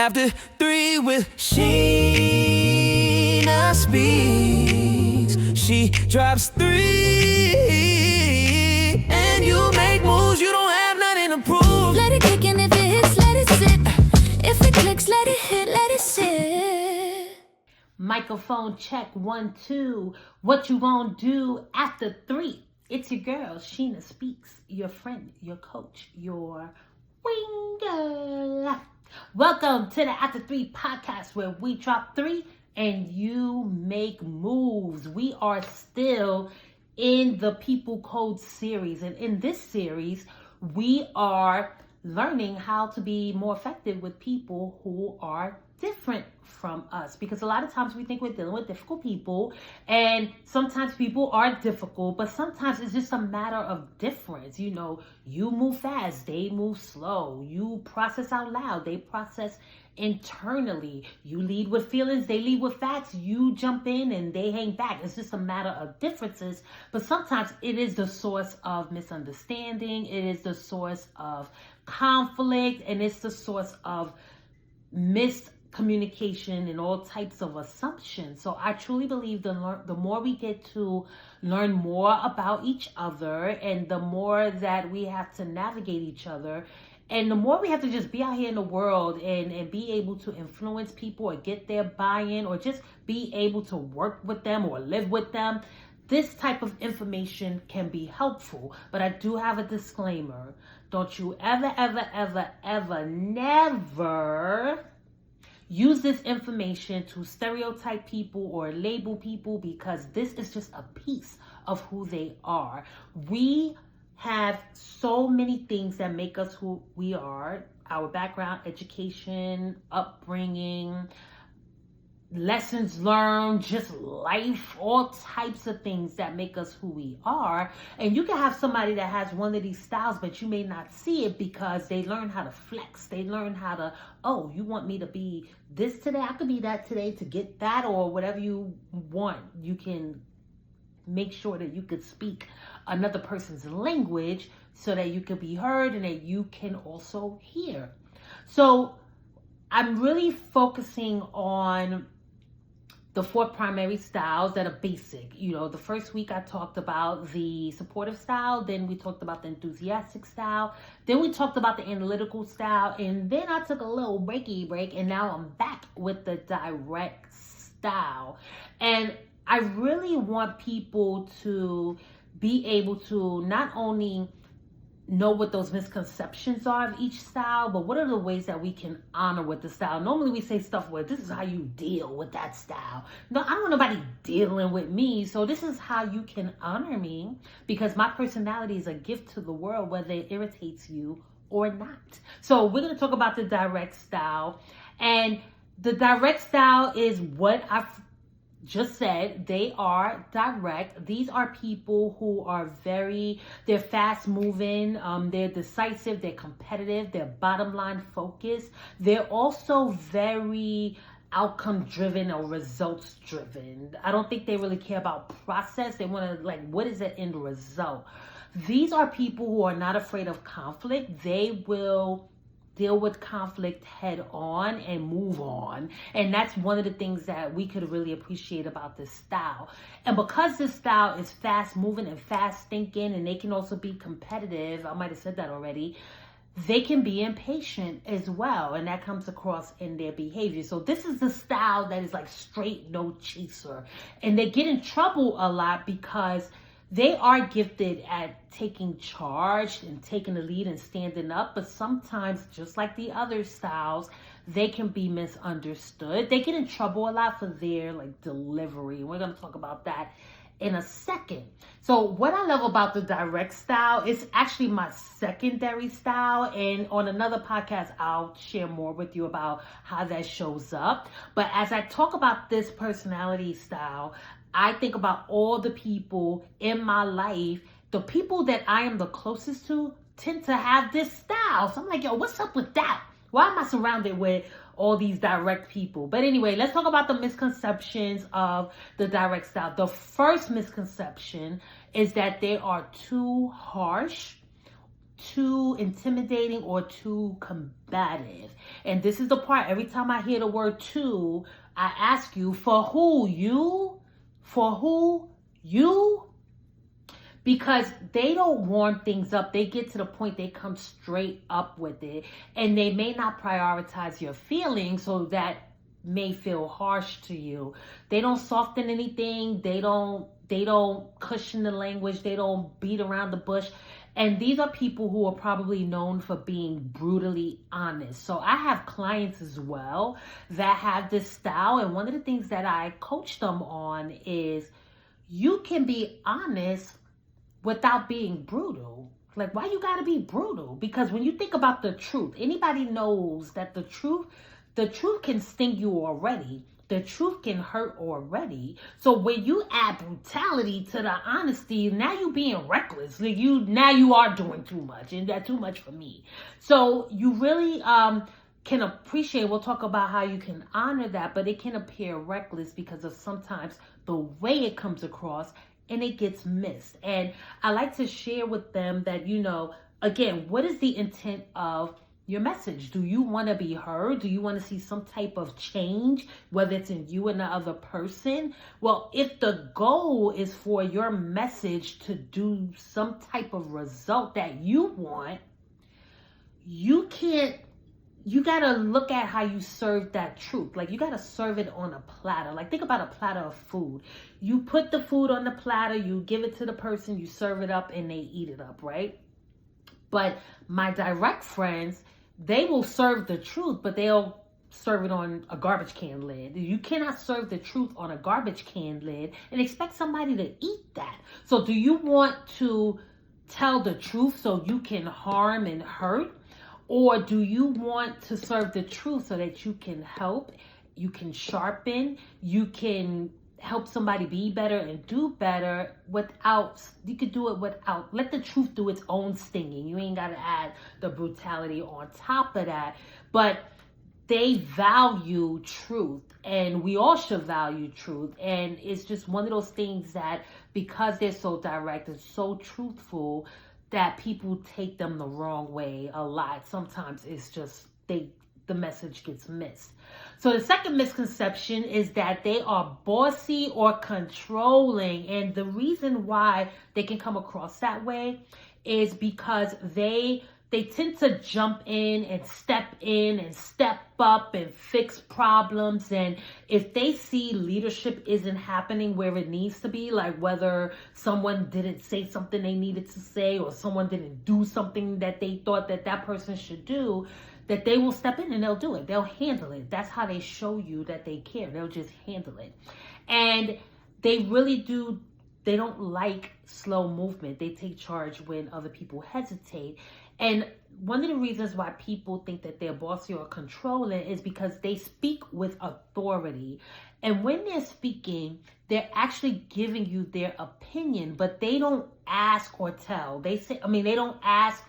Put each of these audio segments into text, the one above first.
After 3 with Sheena Speaks. She drops 3 and you make moves, you don't have nothing to prove. Let it kick and if it hits, let it sit. If it clicks, let it hit, let it sit. Microphone check 1 2. What you gonna do after 3? It's your girl Sheena Speaks, your friend, your coach, your wing girl. Welcome to the After 3 podcast, where we drop 3 and you make moves. We are still in the People Code series, and in this series we are learning how to be more effective with people who are different from us, because a lot of times we think we're dealing with difficult people, and sometimes people are difficult, but sometimes it's just a matter of difference. You know, you move fast, they move slow. You process out loud, they process internally. You lead with feelings, they lead with facts. You jump in and they hang back. It's just a matter of differences, but sometimes it is the source of misunderstanding, it is the source of conflict, and it's the source of miscommunication and all types of assumptions. So I truly believe the more we get to learn more about each other, and the more that we have to navigate each other, and the more we have to just be out here in the world and be able to influence people or get their buy-in, or just be able to work with them or live with them, this type of information can be helpful. But I do have a disclaimer. Don't you ever, never use this information to stereotype people or label people, because this is just a piece of who they are. We have so many things that make us who we are: our background, education, upbringing, lessons learned, just life, all types of things that make us who we are. And you can have somebody that has one of these styles, but you may not see it because they learn how to flex. They learn how to, oh, you want me to be this today? I could be that today to get that, or whatever you want. You can make sure that you could speak another person's language so that you can be heard and that you can also hear. So I'm really focusing on the 4 primary styles that are basic. You know, the first week I talked about the supportive style, then we talked about the enthusiastic style, then we talked about the analytical style, and then I took a little break, and now I'm back with the direct style. And I really want people to be able to not only know what those misconceptions are of each style, but what are the ways that we can honor with the style. Normally we say stuff where this is how you deal with that style. No, I don't want nobody dealing with me. So this is how you can honor me, because my personality is a gift to the world, whether it irritates you or not. So we're going to talk about the direct style. And the direct style is what I've just said. They are direct. These are people who are they're fast moving, they're decisive, they're competitive, they're bottom line focused. They're also very outcome driven or results driven. I don't think they really care about process. They want to, like, what is the end result? These are people who are not afraid of conflict. They will deal with conflict head on and move on. And that's one of the things that we could really appreciate about this style. And because this style is fast moving and fast thinking, and they can also be competitive, I might have said that already, they can be impatient as well, and that comes across in their behavior. So this is the style that is like straight no chaser, and they get in trouble a lot because they are gifted at taking charge and taking the lead and standing up, but sometimes, just like the other styles, they can be misunderstood. They get in trouble a lot for their delivery. We're going to talk about that in a second. So what I love about the direct style is actually my secondary style, and on another podcast I'll share more with you about how that shows up. But as I talk about this personality style, I think about all the people in my life. The people that I am the closest to tend to have this style. So I'm like, yo, what's up with that? Why am I surrounded with all these direct people? But anyway, let's talk about the misconceptions of the direct style. The first misconception is that they are too harsh too intimidating or too combative. And this is the part, every time I hear the word too, I ask you, for who? You? For who? You? Because they don't warm things up. They get to the point, they come straight up with it. And they may not prioritize your feelings, so that may feel harsh to you. They don't soften anything. They don't cushion the language. They don't beat around the bush. And these are people who are probably known for being brutally honest. So I have clients as well that have this style. And one of the things that I coach them on is you can be honest without being brutal. Like, why you gotta be brutal? Because when you think about the truth, anybody knows that the truth can sting you already. The truth can hurt already. So when you add brutality to the honesty, now you being reckless. Like now you are doing too much, and that's too much for me. So you really can appreciate, we'll talk about how you can honor that, but it can appear reckless because of sometimes the way it comes across, and it gets missed. And I like to share with them that, again, what is the intent of your message? Do you want to be heard? Do you want to see some type of change, whether it's in you and the other person? Well, if the goal is for your message to do some type of result that you want, you got to look at how you serve that truth. Like, you got to serve it on a platter. Like, think about a platter of food. You put the food on the platter, you give it to the person, you serve it up, and they eat it up, right? But my direct friends, they will serve the truth, but they'll serve it on a garbage can lid. You cannot serve the truth on a garbage can lid and expect somebody to eat that. So do you want to tell the truth so you can harm and hurt? Or do you want to serve the truth so that you can help, you can sharpen, you can help somebody be better and do better you could do it without, let the truth do its own stinging. You ain't got to add the brutality on top of that. But they value truth, and we all should value truth. And it's just one of those things that, because they're so direct and so truthful, that people take them the wrong way a lot. Sometimes it's just the message gets missed. So the second misconception is that they are bossy or controlling. And the reason why they can come across that way is because they tend to jump in and step up and fix problems. And if they see leadership isn't happening where it needs to be, like whether someone didn't say something they needed to say, or someone didn't do something that they thought that person should do, that they will step in and they'll do it. They'll handle it. That's how they show you that they care. They'll just handle it. And they really do. They don't like slow movement. They take charge when other people hesitate. And one of the reasons why people think that they're bossy or controlling is because they speak with authority. And when they're speaking, they're actually giving you their opinion, but they don't ask or tell. They don't ask.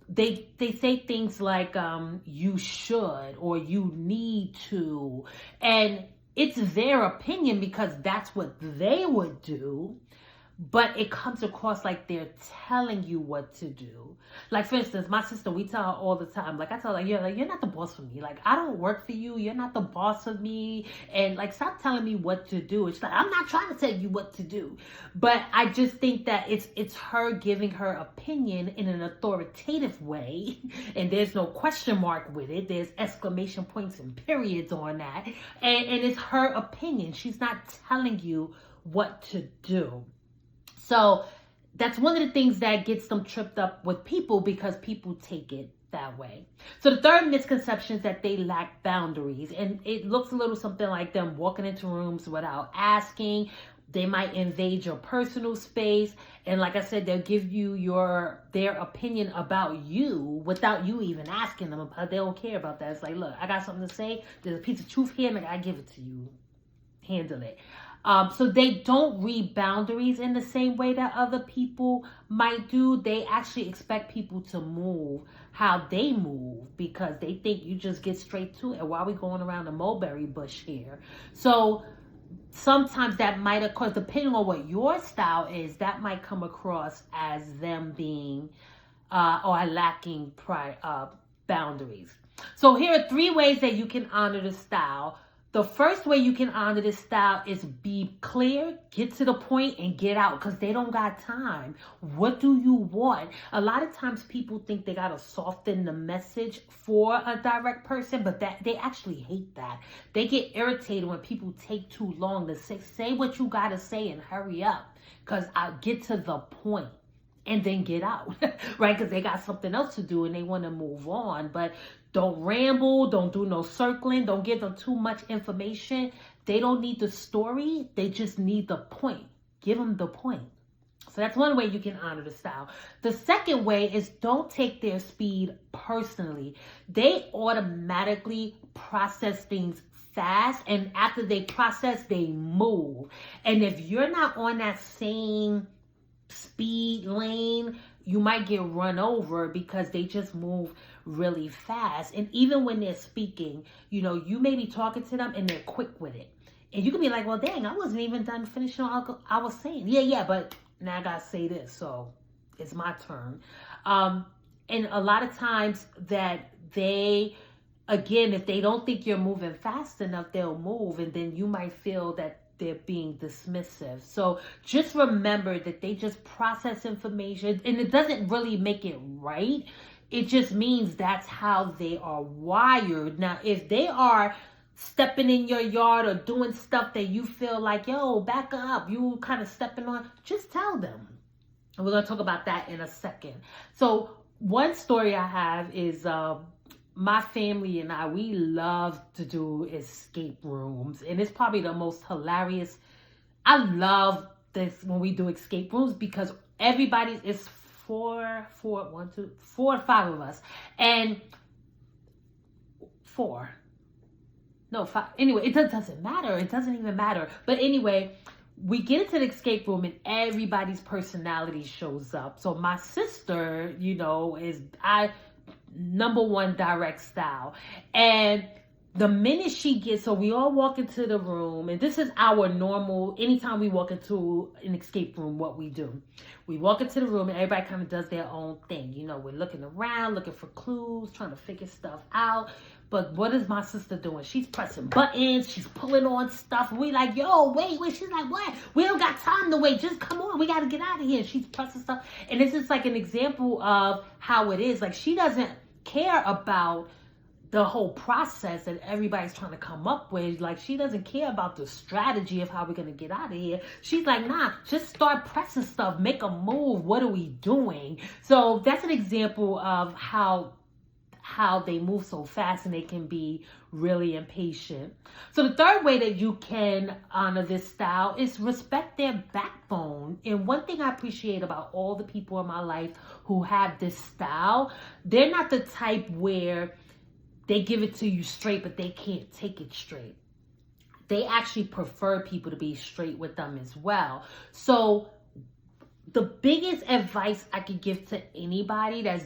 They say things like, you should, or you need to. And it's their opinion because that's what they would do. But it comes across like they're telling you what to do. Like, for instance, my sister, we tell her all the time. Like, I tell her, you're not the boss for me. Like, I don't work for you. You're not the boss of me. And, like, stop telling me what to do. It's like, I'm not trying to tell you what to do. But I just think that it's her giving her opinion in an authoritative way. And there's no question mark with it. There's exclamation points and periods on that. And it's her opinion. She's not telling you what to do. So that's one of the things that gets them tripped up with people, because people take it that way. So the third misconception is that they lack boundaries. And it looks a little something like them walking into rooms without asking. They might invade your personal space. And like I said, they'll give you their opinion about you without you even asking them. They don't care about that. It's like, look, I got something to say. There's a piece of truth here, and I give it to you. Handle it. So they don't read boundaries in the same way that other people might do. They actually expect people to move how they move because they think you just get straight to it. Why are we going around the mulberry bush here? So sometimes that might, of course, depending on what your style is, that might come across as them being or are lacking boundaries. So here are 3 ways that you can honor the style. The first way you can honor this style is be clear, get to the point, and get out, because they don't got time. What do you want? A lot of times people think they got to soften the message for a direct person, but that they actually hate that. They get irritated when people take too long to say what you got to say and hurry up, because I'll get to the point and then get out, right? Because they got something else to do and they want to move on. But don't ramble, don't do no circling, don't give them too much information. They don't need the story, they just need the point. Give them the point. So that's one way you can honor the style. The second way is don't take their speed personally. They automatically process things fast, and after they process, they move. And if you're not on that same speed lane, you might get run over because they just move really fast. And even when they're speaking, you may be talking to them and they're quick with it. And you can be like, well, dang, I wasn't even done finishing what I was saying. Yeah, but now I got to say this, so it's my turn. And a lot of times that again, if they don't think you're moving fast enough, they'll move, and then you might feel that they're being dismissive. So just remember that they just process information, and it doesn't really make it right. It just means that's how they are wired. Now, if they are stepping in your yard or doing stuff that you feel like, yo, back up, you kind of stepping on, just tell them. And we're going to talk about that in a second. So one story I have is my family and I, we love to do escape rooms. And it's probably the most hilarious. I love this when we do escape rooms because everybody is four or five of us. And five. Anyway, it doesn't matter. It doesn't even matter. But anyway, we get into the escape room and everybody's personality shows up. So my sister, is number one direct style. And the minute she gets, so we all walk into the room, and this is our normal, anytime we walk into an escape room, what we do. We walk into the room and everybody kind of does their own thing. We're looking around, looking for clues, trying to figure stuff out. But what is my sister doing? She's pressing buttons. She's pulling on stuff. We like, yo, wait. She's like, what? We don't got time to wait. Just come on. We got to get out of here. She's pressing stuff. And it's just like an example of how it is. Like, she doesn't care about the whole process that everybody's trying to come up with. Like, she doesn't care about the strategy of how we're going to get out of here. She's like, nah, just start pressing stuff. Make a move. What are we doing? So that's an example of how they move so fast and they can be really impatient. So the third way that you can honor this style is respect their backbone. And one thing I appreciate about all the people in my life who have this style, they're not the type where they give it to you straight, but they can't take it straight. They actually prefer people to be straight with them as well. So the biggest advice I could give to anybody that's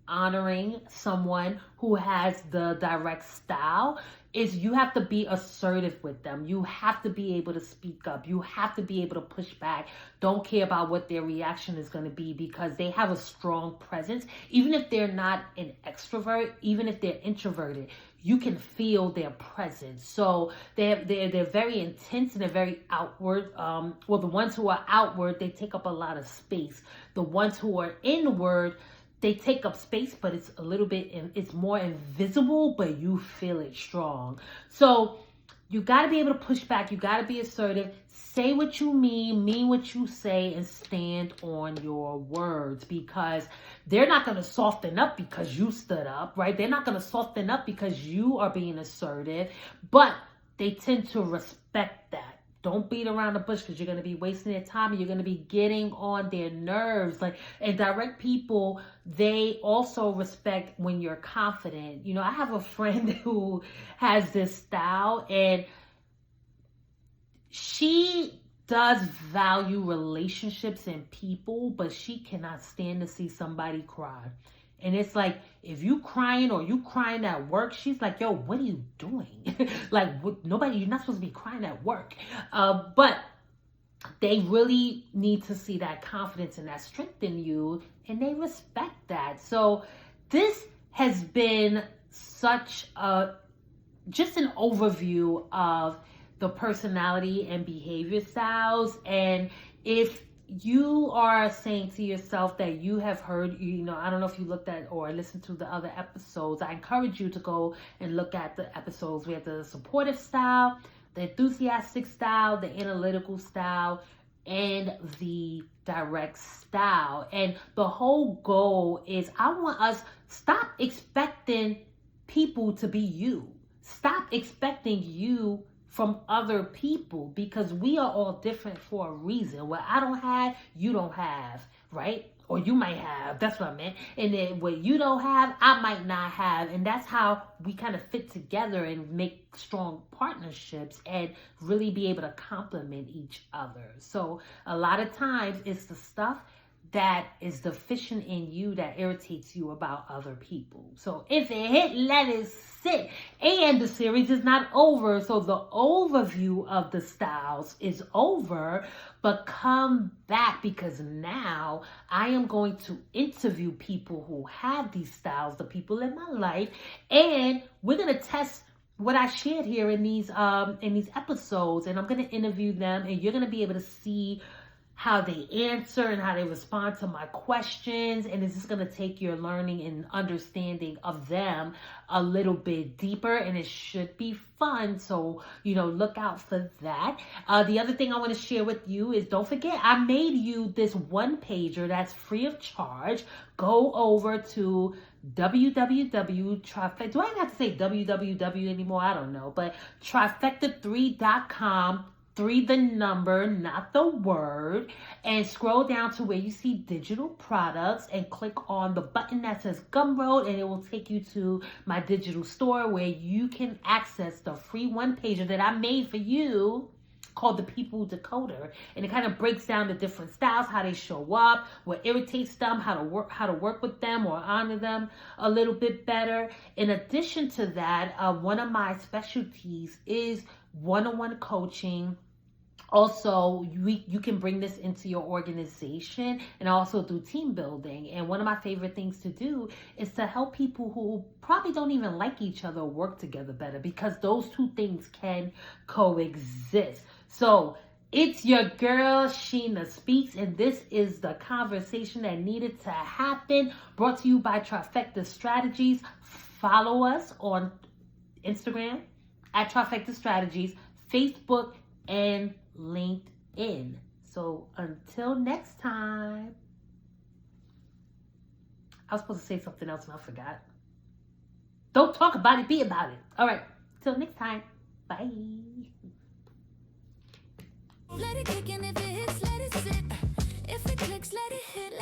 honoring someone who has the direct style is you have to be assertive with them. You have to be able to speak up. You have to be able to push back. Don't care about what their reaction is going to be because they have a strong presence. Even if they're not an extrovert, even if they're introverted, you can feel their presence. So they're very intense and they're very outward. The ones who are outward, they take up a lot of space. The ones who are inward, they take up space, but it's it's more invisible, but you feel it strong. So you got to be able to push back. You got to be assertive. Say what you mean what you say, and stand on your words, because they're not going to soften up because you stood up, right? They're not going to soften up because you are being assertive, but they tend to respect that. Don't beat around the bush because you're going to be wasting their time and you're going to be getting on their nerves. And direct people, they also respect when you're confident. I have a friend who has this style, and she does value relationships and people, but she cannot stand to see somebody cry. And it's like, if you crying or you crying at work, she's like, yo, what are you doing? You're not supposed to be crying at work. But they really need to see that confidence and that strength in you, and they respect that. So this has been such just an overview of the personality and behavior styles. And if you are saying to yourself that you have heard, I don't know if you looked at or listened to the other episodes, I encourage you to go and look at the episodes. We have the supportive style, the enthusiastic style, the analytical style, and the direct style. And the whole goal is I want us stop expecting people to be you. Stop expecting you from other people, because we are all different for a reason. What I don't have, you don't have, right? Or you might have, that's what I meant. And then what you don't have, I might not have. And that's how we kind of fit together and make strong partnerships and really be able to complement each other. So a lot of times it's the stuff that is deficient in you that irritates you about other people. So if it hit, let it sit. And the series is not over. So the overview of the styles is over. But come back, because now I am going to interview people who have these styles, the people in my life, and we're going to test what I shared here in these episodes, and I'm going to interview them, and you're going to be able to see how they answer and how they respond to my questions. And it's just going to take your learning and understanding of them a little bit deeper, and it should be fun. So, look out for that. The other thing I want to share with you is, don't forget, I made you this one pager that's free of charge. Go over to www.trifecta. Do I even have to say www anymore? I don't know, but trifecta3.com. 3 the number, not the word, and scroll down to where you see digital products and click on the button that says Gumroad, and it will take you to my digital store where you can access the free one pager that I made for you called the People Decoder. And it kind of breaks down the different styles, how they show up, what irritates them, how to work with them or honor them a little bit better. In addition to that, one of my specialties is one-on-one coaching. Also, you can bring this into your organization, and also do team building. And one of my favorite things to do is to help people who probably don't even like each other work together better, because those two things can coexist. So it's your girl, Sheena Speaks, and this is the conversation that needed to happen, brought to you by Trifecta Strategies. Follow us on Instagram at Trifecta Strategies, Facebook, and LinkedIn. So until next time. I was supposed to say something else and I forgot. Don't talk about it, be about it. All right, till next time. Bye. Let it kick in, if it hits, let it sit. If it clicks, let it hit.